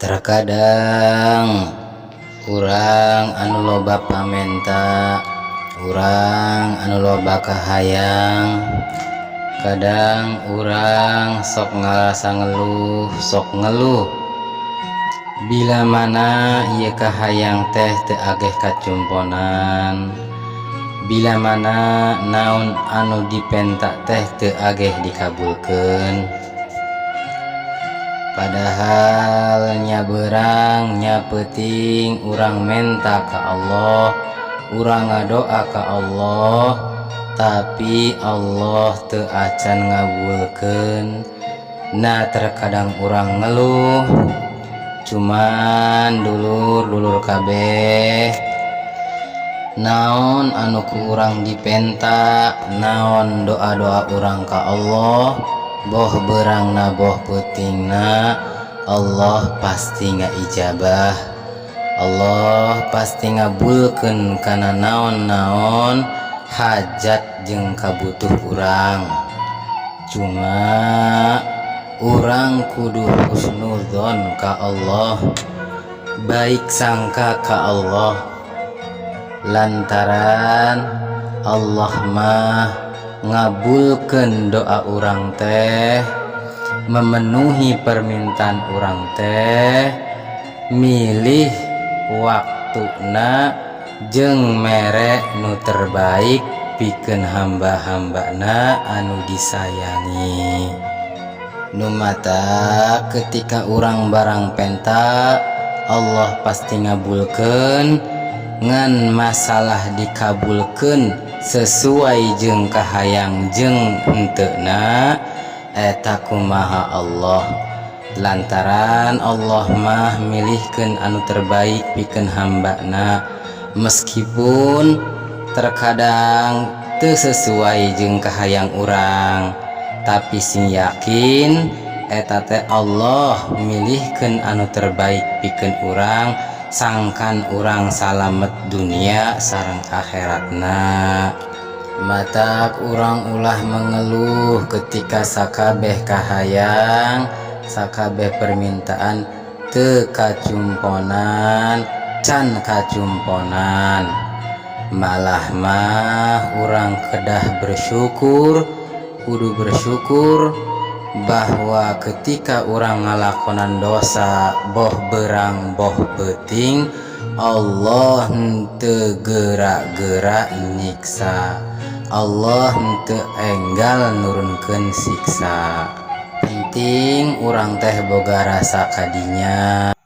Terkadang urang anu loba pamenta, urang anu loba kahayang, kadang urang sok ngarasa ngeluh bila mana ieu kahayang teh teu ageh kacumponan, bila mana naon anu dipenta teh teu ageh dikabulkeun. Padahal nya beurang nya peuting urang menta ka Allah, urang ngadoa ka Allah, tapi Allah teu acan ngabulkeun. Nah terkadang urang ngeluh, cuman dulur kabeh, naon anu ku urang dipenta, naon doa-doa urang ka Allah, boh beurangna boh peutingna, Allah pasti ngaijabah, Allah pasti ngabulkeun kana naon-naon hajat jeung kabutuh urang. Cuma urang kudu husnudzon ka Allah, baik sangka ka Allah, lantaran Allah mah ngabulkeun doa urang teh, memenuhi permintaan urang teh, milih waktuna jeung mere nu terbaik pikeun hamba-hambana anu disayangi. Nu mata ketika urang barang penta, Allah pasti ngabulkeun, ngan masalah dikabulkeun sesuai jeung kahayang jeung henteuna eta kumaha Allah, lantaran Allah mah milihkeun anu terbaik pikeun hambana, meskipun terkadang teu sesuai jeung kahayang urang, tapi sing yakin eta teh Allah milihkeun anu terbaik pikeun urang, sangkan urang salamet dunia sareng akhiratna. Matak urang ulah mengeluh ketika sakabeh kahayang, sakabeh permintaan teu kacumponan, can kacumponan. Malah mah urang kedah bersyukur, kudu bersyukur bahwa ketika urang ngalakonan dosa, boh beurang boh peuting, Allah henteu gerak-gerak nyiksa, Allah henteu enggal nurunkeun siksa. Penting urang teh boga rasa kadinya.